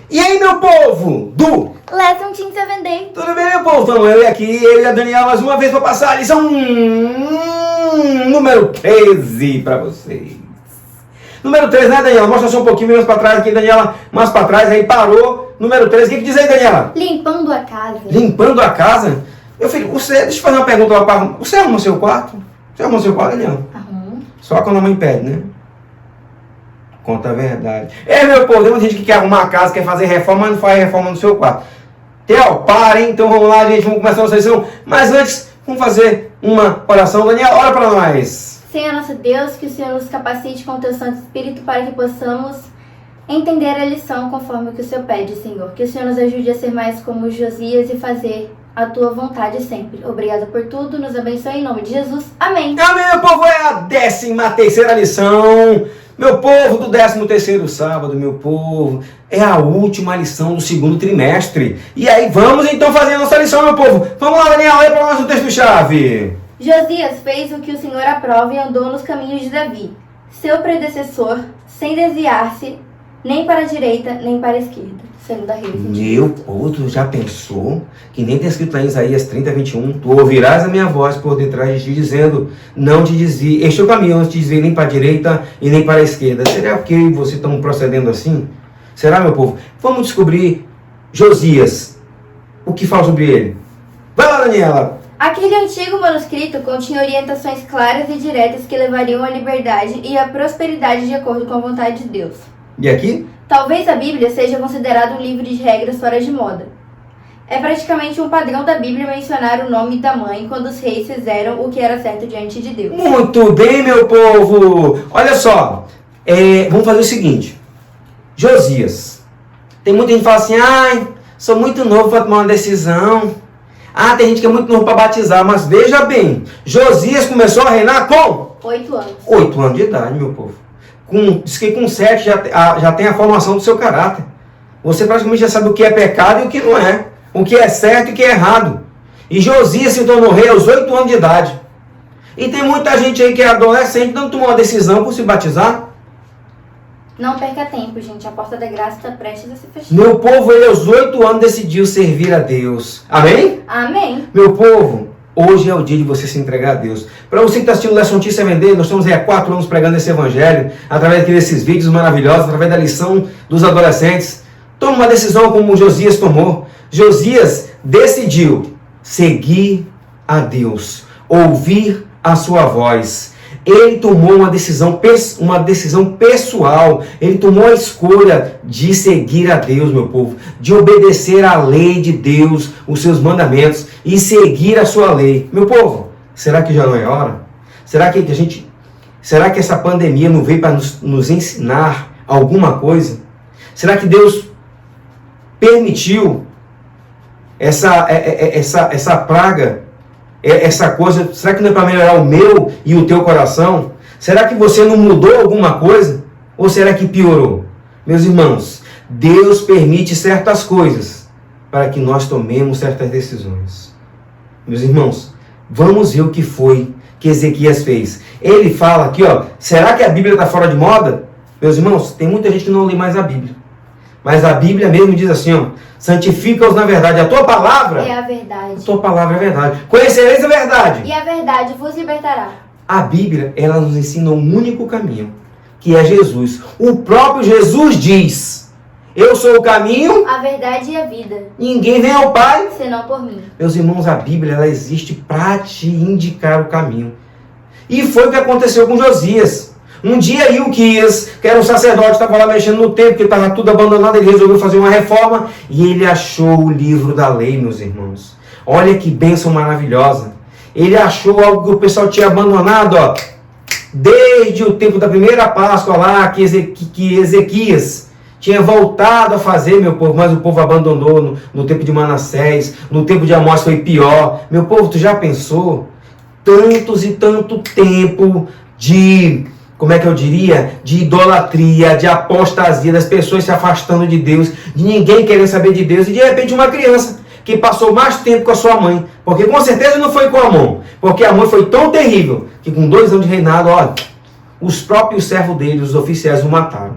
E aí, meu povo do Lesson Team 7 Day. Tudo bem, meu povo? Então, eu e a Daniela mais uma vez para passar a lição número 13 para vocês. Número 13, né, Daniela? Mostra só um pouquinho mais para trás aqui, Daniela. Mais para trás, aí parou. Número 13, o que diz aí, Daniela? Limpando a casa. Limpando a casa? Meu filho, deixa eu fazer uma pergunta lá para você. Arrumou seu quarto? Você arrumou seu quarto, Daniela? Arrumo. Só quando a mãe pede, né? Conta a verdade. Meu povo, tem muita gente que quer arrumar a casa, quer fazer reforma, mas não faz reforma no seu quarto. Theo, para, hein? Então vamos lá, gente, vamos começar a nossa lição. Mas antes, vamos fazer uma oração. Daniela, ora para nós. Senhor nosso Deus, que o Senhor nos capacite com o teu Santo Espírito para que possamos entender a lição conforme o que o Senhor pede, Senhor. Que o Senhor nos ajude a ser mais como Josias e fazer a tua vontade sempre. Obrigada por tudo, nos abençoe em nome de Jesus. Amém. Amém, meu povo, é a 13ª lição. Meu povo, do 13º sábado, meu povo, é a última lição do segundo trimestre. E aí, vamos então fazer a nossa lição, meu povo. Vamos lá, Daniel, olha para nós o texto-chave. Josias fez o que o Senhor aprova e andou nos caminhos de Davi, seu predecessor, sem desviar-se nem para a direita, nem para a esquerda. Segunda Reis. Meu povo, tu já pensou que nem está escrito lá em Isaías 30:21? Tu ouvirás a minha voz por detrás de ti, dizendo, não te desvie, este é o caminho, não te desvie nem para a direita e nem para a esquerda. Será que eu e você estamos procedendo assim? Será, meu povo? Vamos descobrir Josias. O que fala sobre ele? Vai lá, Daniela. Aquele antigo manuscrito continha orientações claras e diretas que levariam à liberdade e à prosperidade de acordo com a vontade de Deus. E aqui? Talvez a Bíblia seja considerada um livro de regras fora de moda. É praticamente um padrão da Bíblia mencionar o nome da mãe quando os reis fizeram o que era certo diante de Deus. Muito bem, meu povo. Olha só, vamos fazer o seguinte. Josias. Tem muita gente que fala assim, ai, sou muito novo para tomar uma decisão. Ah, tem gente que é muito novo para batizar, mas veja bem, Josias começou a reinar com 8 anos. 8 anos de idade, meu povo. Diz que com 7 já tem a formação do seu caráter. Você praticamente já sabe o que é pecado e o que não é. O que é certo e o que é errado. E Josias se tornou rei aos 8 anos de idade. E tem muita gente aí que é adolescente não tomou uma decisão por se batizar. Não perca tempo, gente. A porta da graça está prestes a se fechar. Meu povo, ele aos 8 anos decidiu servir a Deus. Amém? Amém. Meu povo, hoje é o dia de você se entregar a Deus. Para você que está assistindo o Lesson Team 7 Day, nós estamos aí há 4 anos pregando esse evangelho, através desses vídeos maravilhosos, através da lição dos adolescentes. Toma uma decisão como Josias tomou. Josias decidiu seguir a Deus, ouvir a sua voz. Ele tomou uma decisão pessoal. Ele tomou a escolha de seguir a Deus, meu povo. De obedecer à lei de Deus, os seus mandamentos e seguir a sua lei. Meu povo, será que já não é hora? Será que essa pandemia não veio para nos ensinar alguma coisa? Será que Deus permitiu essa praga? Essa coisa, será que não é para melhorar o meu e o teu coração? Será que você não mudou alguma coisa? Ou será que piorou? Meus irmãos, Deus permite certas coisas para que nós tomemos certas decisões. Meus irmãos, vamos ver o que foi que Ezequias fez. Ele fala aqui, será que a Bíblia está fora de moda? Meus irmãos, tem muita gente que não lê mais a Bíblia. Mas a Bíblia mesmo diz assim, santifica-os na verdade. A tua palavra é a verdade. A tua palavra é a verdade. Conhecereis a verdade. E a verdade vos libertará. A Bíblia, ela nos ensina um único caminho, que é Jesus. O próprio Jesus diz, eu sou o caminho, a verdade e a vida. Ninguém vem ao Pai, senão por mim. Meus irmãos, a Bíblia, ela existe para te indicar o caminho. E foi o que aconteceu com Josias. Um dia Ilquias, que era um sacerdote, estava lá mexendo no templo, que estava tudo abandonado, ele resolveu fazer uma reforma e ele achou o livro da lei, meus irmãos. Olha que bênção maravilhosa. Ele achou algo que o pessoal tinha abandonado, desde o tempo da primeira Páscoa lá, que Ezequias tinha voltado a fazer, meu povo, mas o povo abandonou no tempo de Manassés, no tempo de Amós foi pior. Meu povo, tu já pensou? Tantos e tanto tempo de... como é que eu diria? De idolatria, de apostasia, das pessoas se afastando de Deus, de ninguém querer saber de Deus, e de repente uma criança que passou mais tempo com a sua mãe, porque com certeza não foi com Amon, porque Amon foi tão terrível, que com 2 anos de reinado, os próprios servos dele, os oficiais, o mataram.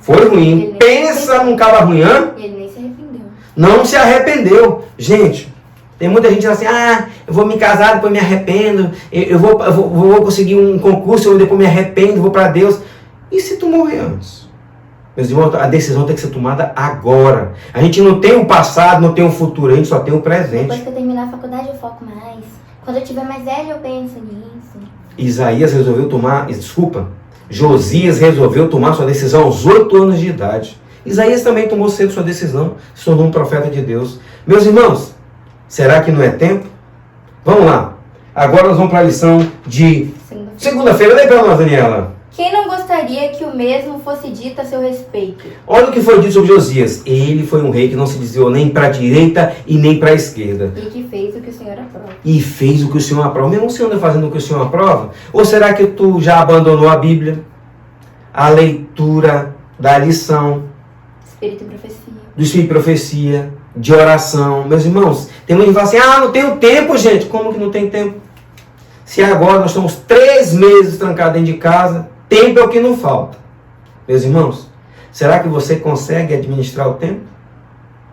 Foi ruim. Pensa num cara ruim, hein? E ele nem se arrependeu. Não se arrependeu. Gente, tem muita gente que diz assim, eu vou me casar, depois me arrependo, eu vou conseguir um concurso, eu depois me arrependo, vou para Deus. E se tu morrer antes? Meus irmãos, a decisão tem que ser tomada agora. A gente não tem o passado, não tem o futuro, a gente só tem o presente. Depois que eu terminar a faculdade eu foco mais. Quando eu tiver mais velho eu penso nisso. Josias resolveu tomar sua decisão aos 8 anos de idade. Isaías também tomou cedo sua decisão, se tornou um profeta de Deus. Meus irmãos, será que não é tempo? Vamos lá. Agora nós vamos para a lição de segunda-feira. Lê para nós, Daniela. Quem não gostaria que o mesmo fosse dito a seu respeito? Olha o que foi dito sobre Josias. Ele foi um rei que não se desviou nem para a direita e nem para a esquerda. E que fez o que o Senhor aprova. E fez o que o Senhor aprova. Mesmo você anda fazendo o que o Senhor aprova? Ou será que tu já abandonou a Bíblia? A leitura da lição. Espírito e profecia. Do Espírito e profecia. De oração. Meus irmãos, tem muita gente que fala assim, não tenho tempo, gente. Como que não tem tempo? Se agora nós estamos 3 meses trancados dentro de casa, tempo é o que não falta. Meus irmãos, será que você consegue administrar o tempo?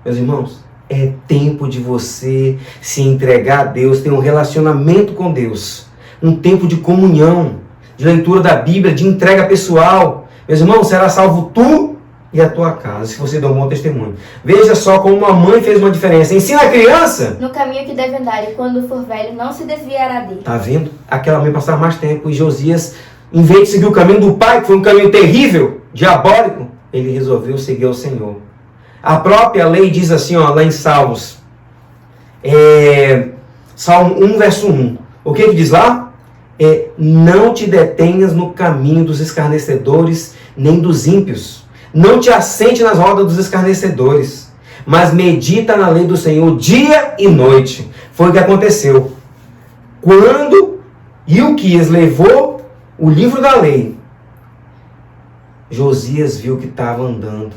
Meus irmãos, é tempo de você se entregar a Deus, ter um relacionamento com Deus. Um tempo de comunhão, de leitura da Bíblia, de entrega pessoal. Meus irmãos, será salvo tu e a tua casa, se você der um bom testemunho. Veja só como uma mãe fez uma diferença. Ensina a criança no caminho que deve andar, e quando for velho não se desviará dele. Tá vendo? Aquela mãe passava mais tempo, e Josias, em vez de seguir o caminho do pai, que foi um caminho terrível, diabólico, ele resolveu seguir o Senhor. A própria lei diz assim, lá em Salmos, Salmo 1, verso 1. O que diz lá? Não te detenhas no caminho dos escarnecedores, nem dos ímpios. Não te assente nas rodas dos escarnecedores, mas medita na lei do Senhor dia e noite. Foi o que aconteceu. Quando Ilquias levou o livro da lei, Josias viu que estava andando,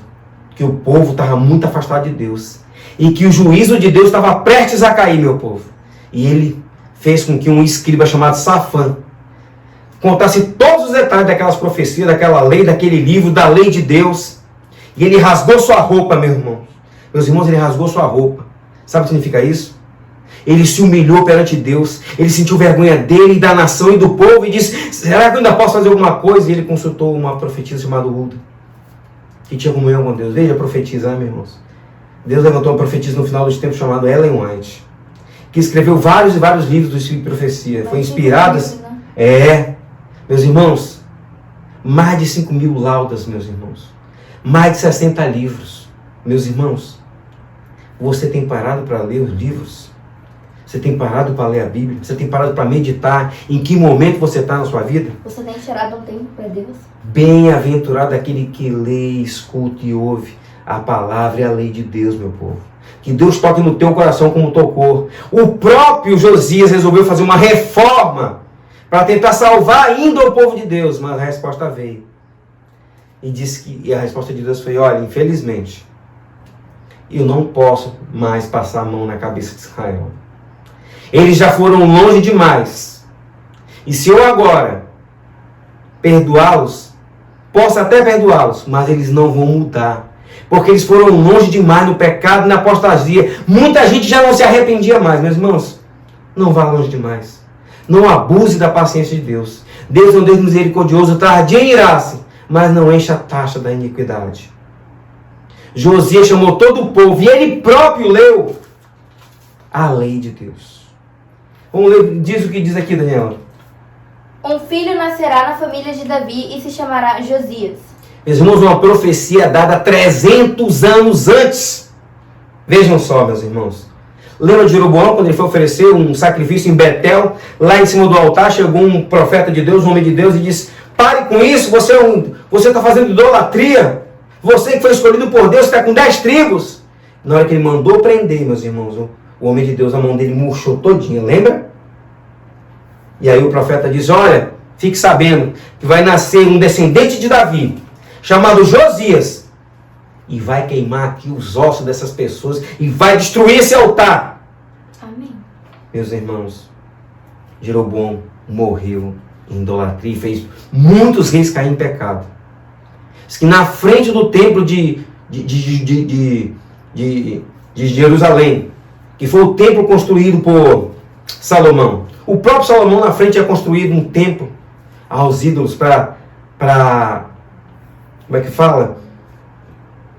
que o povo estava muito afastado de Deus, e que o juízo de Deus estava prestes a cair, meu povo. E ele fez com que um escriba chamado Safã contasse todos os detalhes daquelas profecias, daquela lei, daquele livro, da lei de Deus. E ele rasgou sua roupa, meu irmão. Meus irmãos, ele rasgou sua roupa. Sabe o que significa isso? Ele se humilhou perante Deus. Ele sentiu vergonha dele, da nação e do povo. E disse, será que eu ainda posso fazer alguma coisa? E ele consultou uma profetisa chamada Hulda, que tinha comunhão com Deus. Veja a profetisa, meus irmãos. Deus levantou uma profetisa no final dos tempos chamada Ellen White, que escreveu vários e vários livros do Espírito de Profecia. Foi inspirada... Meus irmãos, mais de 5.000 laudas, meus irmãos. Mais de 60 livros. Meus irmãos, você tem parado para ler os livros? Você tem parado para ler a Bíblia? Você tem parado para meditar? Em que momento você está na sua vida? Você tem tirado um tempo para Deus? Bem-aventurado aquele que lê, escuta e ouve a palavra e a lei de Deus, meu povo. Que Deus toque no teu coração como tocou. O próprio Josias resolveu fazer uma reforma para tentar salvar ainda o povo de Deus, mas a resposta veio. E a resposta de Deus foi, olha, infelizmente, eu não posso mais passar a mão na cabeça de Israel. Eles já foram longe demais. E se eu agora perdoá-los, posso até perdoá-los, mas eles não vão mudar. Porque eles foram longe demais no pecado e na apostasia. Muita gente já não se arrependia mais, meus irmãos. Não vá longe demais. Não abuse da paciência de Deus. Deus é um Deus misericordioso, tardio em irar-se, mas não enche a taxa da iniquidade. Josias chamou todo o povo e ele próprio leu a lei de Deus. Vamos ler, diz o que diz aqui, Daniela. Um filho nascerá na família de Davi e se chamará Josias. Meus irmãos, uma profecia dada 300 anos antes. Vejam só, meus irmãos. Lembra de Jeroboão, quando ele foi oferecer um sacrifício em Betel, lá em cima do altar, chegou um profeta de Deus, um homem de Deus, e disse, pare com isso, você está fazendo idolatria. Você que foi escolhido por Deus, está com 10 tribos. Na hora que ele mandou prender, meus irmãos, o homem de Deus, a mão dele murchou todinha, lembra? E aí o profeta diz, olha, fique sabendo que vai nascer um descendente de Davi, chamado Josias, e vai queimar aqui os ossos dessas pessoas e vai destruir esse altar. Amém. Meus irmãos, Jeroboão morreu em idolatria e fez muitos reis cair em pecado. Diz que na frente do templo de Jerusalém, que foi o templo construído por Salomão. O próprio Salomão na frente tinha construído um templo aos ídolos para como é que fala?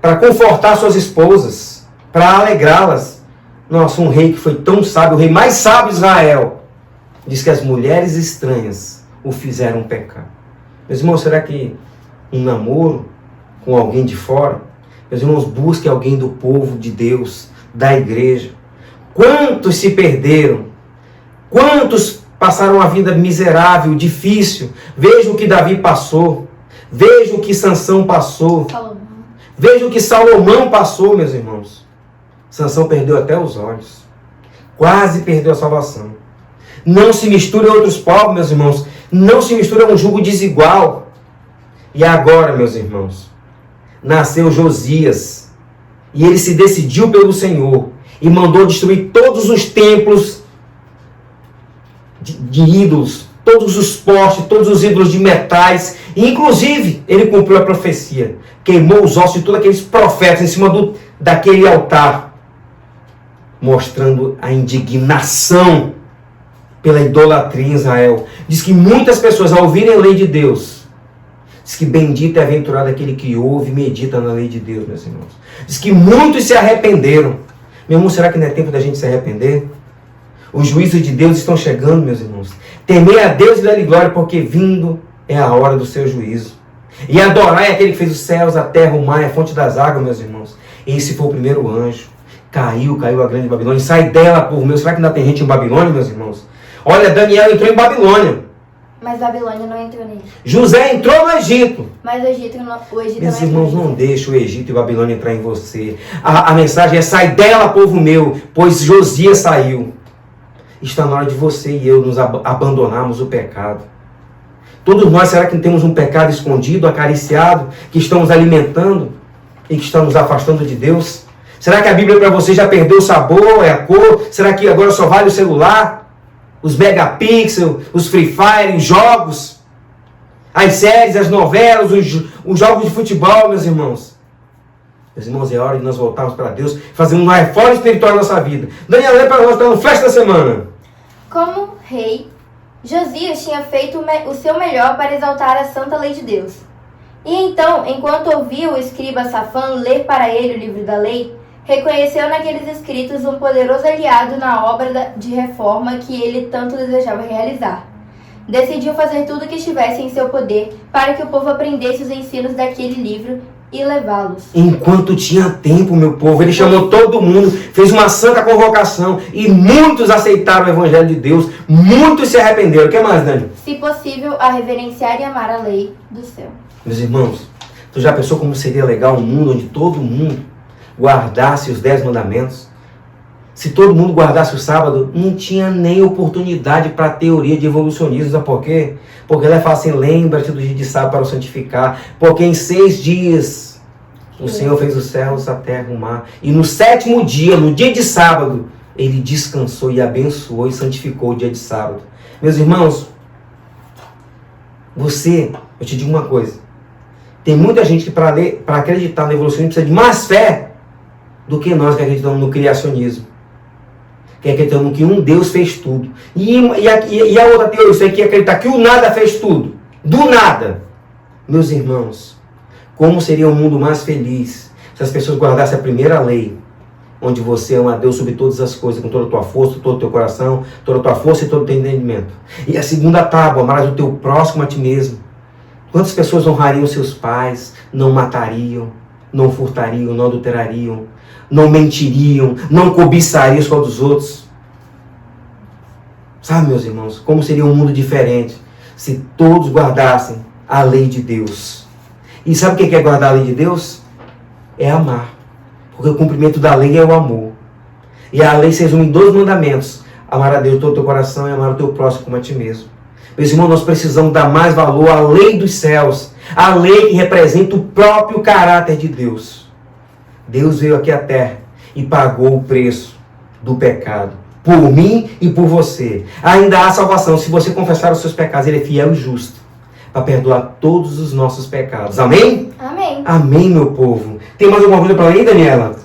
Para confortar suas esposas, para alegrá-las. Nossa, um rei que foi tão sábio, o rei mais sábio de Israel, diz que as mulheres estranhas o fizeram pecar. Meus irmãos, será que um namoro com alguém de fora? Meus irmãos, busque alguém do povo de Deus, da igreja. Quantos se perderam? Quantos passaram a vida miserável, difícil? Veja o que Davi passou. Veja o que Sansão passou. Veja o que Salomão passou, meus irmãos. Sansão perdeu até os olhos. Quase perdeu a salvação. Não se misture a outros povos, meus irmãos. Não se misture a um jugo desigual. E agora, meus irmãos, nasceu Josias. E ele se decidiu pelo Senhor. E mandou destruir todos os templos de ídolos. Todos os postes, todos os ídolos de metais. E, inclusive, ele cumpriu a profecia. Queimou os ossos de todos aqueles profetas em cima daquele altar. Mostrando a indignação pela idolatria em Israel. Diz que muitas pessoas, ao ouvirem a lei de Deus, diz que bendito e aventurado aquele que ouve e medita na lei de Deus, meus irmãos. Diz que muitos se arrependeram. Meu irmão, será que não é tempo da gente se arrepender? Os juízos de Deus estão chegando, meus irmãos. Temer a Deus e dar-lhe glória, porque vindo é a hora do seu juízo. E adorar é aquele que fez os céus, a terra, o mar, a fonte das águas, meus irmãos. Esse foi o primeiro anjo. Caiu a grande Babilônia. Sai dela, povo meu. Será que ainda tem gente em Babilônia, meus irmãos? Olha, Daniel entrou em Babilônia. Mas Babilônia não entrou nele. José entrou no Egito. Mas o Egito meus irmãos, não deixe o Egito e Babilônia entrar em você. A mensagem é: sai dela, povo meu, pois Josias saiu. Está na hora de você e eu nos abandonarmos o pecado. Todos nós, será que não temos um pecado escondido, acariciado, que estamos alimentando e que está nos afastando de Deus? Será que a Bíblia para você já perdeu o sabor, a cor? Será que agora só vale o celular? Os megapixels, os Free Fire, os jogos, as séries, as novelas, os jogos de futebol, meus irmãos? Meus irmãos, é hora de nós voltarmos para Deus, fazermos uma reforma espiritual na nossa vida. Daniel, lê para nós, está no flash da semana. Como rei, Josias tinha feito o seu melhor para exaltar a santa lei de Deus. E então, enquanto ouvia o escriba Safã ler para ele o livro da lei, reconheceu naqueles escritos um poderoso aliado na obra de reforma que ele tanto desejava realizar. Decidiu fazer tudo o que estivesse em seu poder para que o povo aprendesse os ensinos daquele livro e levá-los. Enquanto tinha tempo, meu povo, ele chamou todo mundo, fez uma santa convocação e muitos aceitaram o evangelho de Deus, muitos se arrependeram. O que mais, Dani? Se possível, a reverenciar e amar a lei do céu. Meus irmãos, tu já pensou como seria legal um mundo onde todo mundo guardasse os 10 mandamentos? Se todo mundo guardasse o sábado, não tinha nem oportunidade para a teoria de evolucionismo. Sabe por quê? Porque ela fala assim: lembra-te do dia de sábado para o santificar. Porque em 6 dias o Senhor fez os céus, a terra, o mar. E no 7º dia, no dia de sábado, Ele descansou e abençoou e santificou o dia de sábado. Meus irmãos, eu te digo uma coisa. Tem muita gente que para acreditar no evolucionismo precisa de mais fé do que nós que acreditamos no criacionismo. Que acreditamos que um Deus fez tudo. E a outra teoria, isso aqui é acreditar que o nada fez tudo. Do nada. Meus irmãos, como seria um mundo mais feliz se as pessoas guardassem a primeira lei, onde você ama a Deus sobre todas as coisas, com toda a tua força, todo o teu coração, toda a tua força e todo o teu entendimento. E a segunda tábua, amarás o teu próximo a ti mesmo. Quantas pessoas honrariam seus pais, não matariam, não furtariam, não adulterariam, não mentiriam, não cobiçariam os com dos outros? Sabe, meus irmãos, como seria um mundo diferente se todos guardassem a lei de Deus? E sabe o que é guardar a lei de Deus? É amar. Porque o cumprimento da lei é o amor. E a lei se resume em 2 mandamentos: amar a Deus de todo o teu coração e amar o teu próximo como a ti mesmo. Meus irmãos, nós precisamos dar mais valor à lei dos céus, a lei que representa o próprio caráter de Deus. Deus veio aqui à terra e pagou o preço do pecado, por mim e por você. Ainda há salvação, se você confessar os seus pecados, Ele é fiel e justo para perdoar todos os nossos pecados. Amém? Amém. Amém, meu povo. Tem mais alguma coisa para além, Daniela?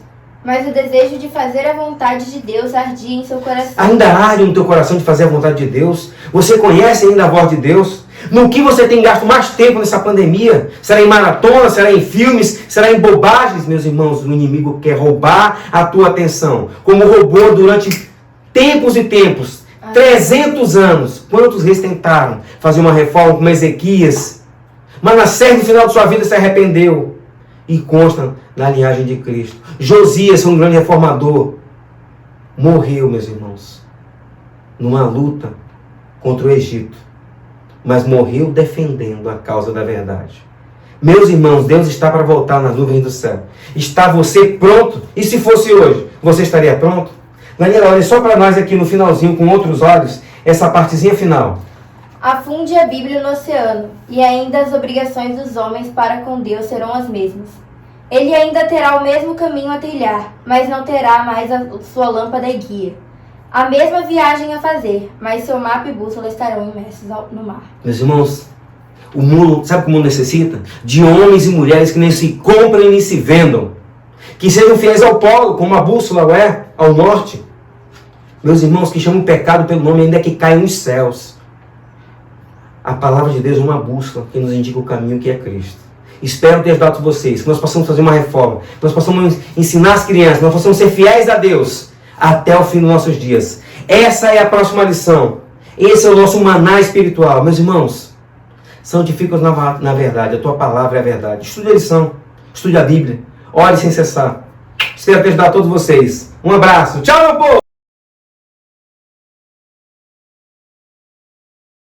Mas o desejo de fazer a vontade de Deus ardia em seu coração. Ainda arde no teu coração de fazer a vontade de Deus? Você conhece ainda a voz de Deus? No que você tem gasto mais tempo nessa pandemia? Será em maratona? Será em filmes? Será em bobagens? Meus irmãos, o inimigo quer roubar a tua atenção. Como roubou durante tempos e tempos. 300 anos. Quantos reis tentaram fazer uma reforma como Ezequias? Mas na certa final de sua vida se arrependeu. E consta na linhagem de Cristo. Josias foi um grande reformador. Morreu, meus irmãos, numa luta contra o Egito. Mas morreu defendendo a causa da verdade. Meus irmãos, Deus está para voltar nas nuvens do céu. Está você pronto? E se fosse hoje, você estaria pronto? Daniela, olha só para nós aqui no finalzinho, com outros olhos, essa partezinha final. Afunde a Bíblia no oceano, e ainda as obrigações dos homens para com Deus serão as mesmas. Ele ainda terá o mesmo caminho a trilhar, mas não terá mais a sua lâmpada e guia. A mesma viagem a fazer, mas seu mapa e bússola estarão imersos no mar. Meus irmãos, o mundo, sabe o que o mundo necessita? De homens e mulheres que nem se comprem nem se vendam. Que sejam fiéis ao polo, como a bússola é ao norte. Meus irmãos, que chamam o pecado pelo nome, ainda que caiam nos céus. A palavra de Deus é uma bússola que nos indica o caminho que é Cristo. Espero ter ajudado vocês, que nós possamos fazer uma reforma, que nós possamos ensinar as crianças, que nós possamos ser fiéis a Deus até o fim dos nossos dias. Essa é a próxima lição. Esse é o nosso maná espiritual. Meus irmãos, santifica-os na verdade. A tua palavra é a verdade. Estude a lição, estude a Bíblia, ore sem cessar. Espero ter ajudado a todos vocês. Um abraço. Tchau, meu povo!